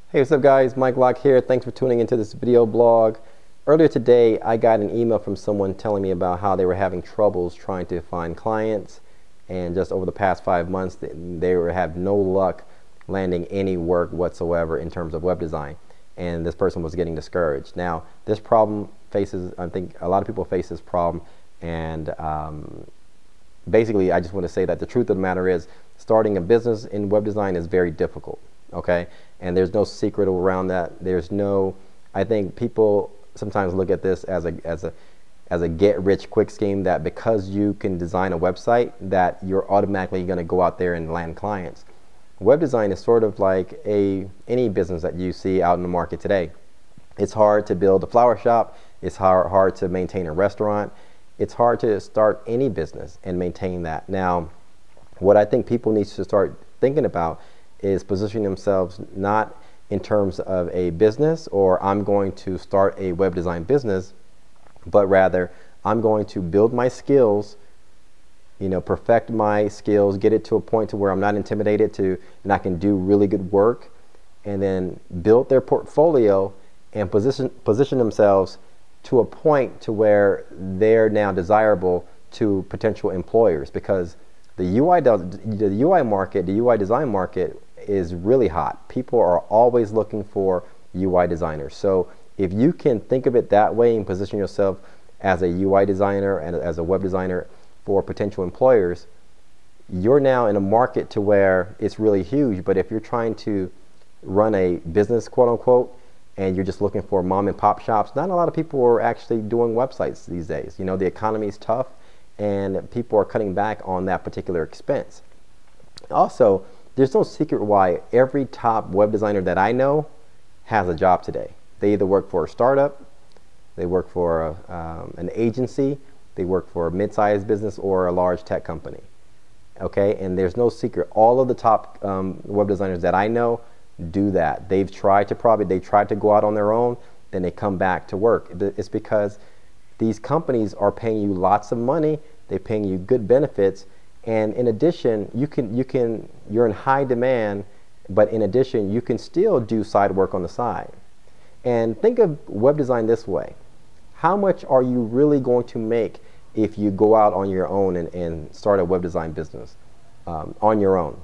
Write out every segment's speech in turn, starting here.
Hey, what's up guys? Mike Locke here. Thanks for tuning into this video blog. Earlier today, I got an email from someone telling me about how they were having troubles trying to find clients, and just over the past 5 months, they have no luck landing any work whatsoever in terms of web design. And this person was getting discouraged. Now, this problem faces, I think a lot of people face this problem, and basically, I just want to say that the truth of the matter is starting a business in web design is very difficult. Okay, and there's no secret around that. There's no, I think people sometimes look at this as a get rich quick scheme, that because you can design a website that you're automatically going to go out there and land clients. Web design is sort of like any business that you see out in the market today. It's hard to build a flower shop. It's hard to maintain a restaurant. It's hard to start any business and maintain that. Now, what I think people need to start thinking about is positioning themselves not in terms of a business, or I'm going to start a web design business, but rather I'm going to build my skills, perfect my skills, get it to a point to where I'm not intimidated and I can do really good work, and then build their portfolio and position themselves to a point to where they're now desirable to potential employers, because the UI market, the UI design market is really hot. People are always looking for UI designers. So if you can think of it that way and position yourself as a UI designer and as a web designer for potential employers, you're now in a market to where it's really huge. But if you're trying to run a business, quote unquote, and you're just looking for mom and pop shops, not a lot of people are actually doing websites these days. The economy is tough, and people are cutting back on that particular expense. Also, there's no secret why every top web designer that I know has a job today. They either work for a startup, they work for an agency, they work for a mid-sized business or a large tech company. Okay, and there's no secret. All of the top web designers that I know do that. They tried to go out on their own, then they come back to work. It's because these companies are paying you lots of money, they're paying you good benefits, and in addition, you're in high demand, but in addition, you can still do side work on the side. And think of web design this way. How much are you really going to make if you go out on your own and start a web design business on your own?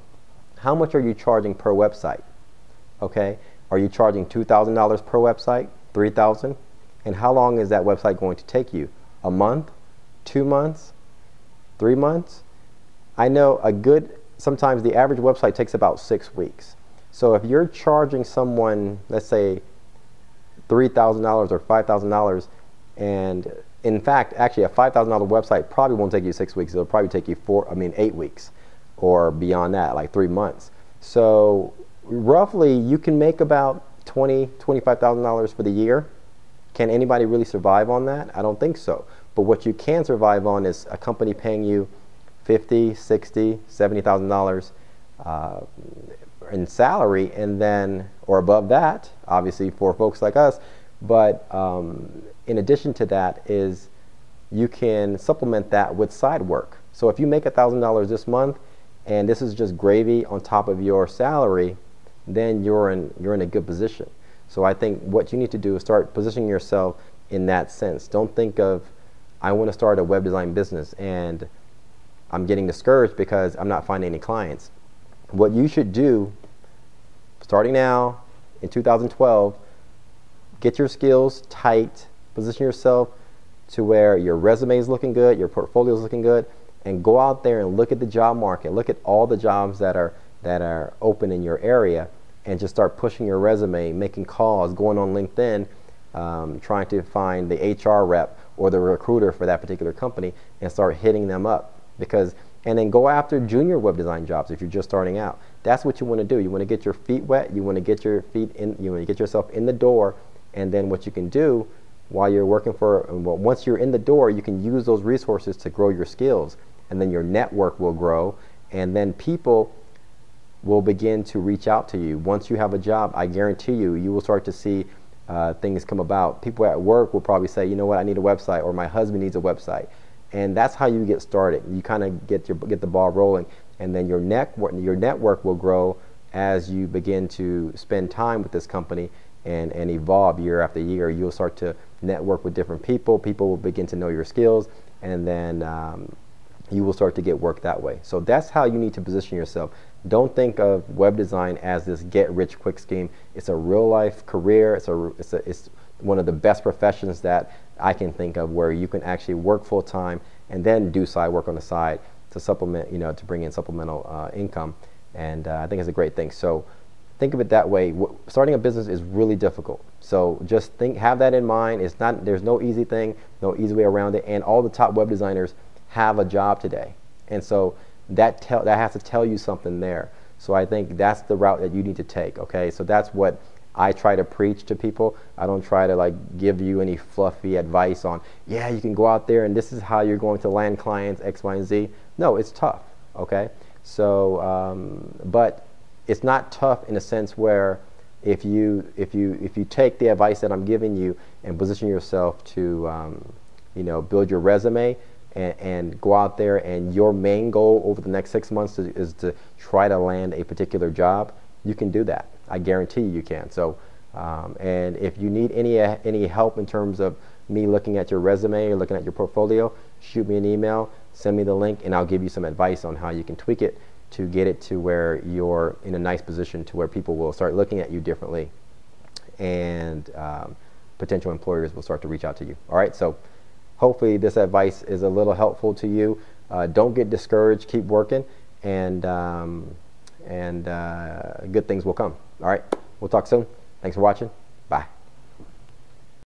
How much are you charging per website? Okay, are you charging $2,000 per website, $3,000? And how long is that website going to take you? A month? 2 months? 3 months? I know sometimes the average website takes about 6 weeks. So if you're charging someone, let's say $3,000 or $5,000, and in fact, actually a $5,000 website probably won't take you 6 weeks. It'll probably take you 8 weeks or beyond that, like 3 months. So roughly you can make about $25,000 for the year. Can anybody really survive on that? I don't think so. But what you can survive on is a company paying you $50,000, $60,000, $70,000 in salary, and then, or above that, obviously for folks like us. But in addition to that is you can supplement that with side work. So if you make $1,000 this month, and this is just gravy on top of your salary, then you're in a good position. So I think what you need to do is start positioning yourself in that sense. Don't think of, I want to start a web design business and I'm getting discouraged because I'm not finding any clients. What you should do, starting now in 2012, get your skills tight, position yourself to where your resume is looking good, your portfolio is looking good, and go out there and look at the job market. Look at all the jobs that are open in your area, and just start pushing your resume, making calls, going on LinkedIn, trying to find the HR rep or the recruiter for that particular company and start hitting them up. And then go after junior web design jobs if you're just starting out. That's what you want to do. You want to get your feet wet. You want to get your feet in. You want to get yourself in the door. And then what you can do while you're working once you're in the door, you can use those resources to grow your skills. And then your network will grow. And then people will begin to reach out to you. Once you have a job, I guarantee you will start to see things come about. People at work will probably say, you know what, I need a website, or my husband needs a website. And that's how you get started. You kind of get the ball rolling, and then your network will grow as you begin to spend time with this company and evolve year after year, you'll start to network with different people. People will begin to know your skills, and then you will start to get work that way. So that's how you need to position yourself. Don't think of web design as this get-rich-quick scheme. It's a real-life career. It's one of the best professions that I can think of, where you can actually work full-time and then do side work on the side to supplement, to bring in supplemental income. And I think it's a great thing. So think of it that way. Starting a business is really difficult. So just have that in mind. There's no easy thing, no easy way around it. And all the top web designers have a job today. And so that has to tell you something there. So I think that's the route that you need to take. Okay, so that's what I try to preach to people. I don't try to give you any fluffy advice on, yeah, you can go out there and this is how you're going to land clients X, Y, and Z. No, it's tough. Okay, so but it's not tough in a sense where if you take the advice that I'm giving you and position yourself to build your resume and go out there, and your main goal over the next 6 months is to try to land a particular job, you can do that. I guarantee you can. So, and if you need any help in terms of me looking at your resume or looking at your portfolio, shoot me an email, send me the link, and I'll give you some advice on how you can tweak it to get it to where you're in a nice position to where people will start looking at you differently, and potential employers will start to reach out to you. All right, so hopefully this advice is a little helpful to you. Don't get discouraged. Keep working, and good things will come. All right, we'll talk soon. Thanks for watching.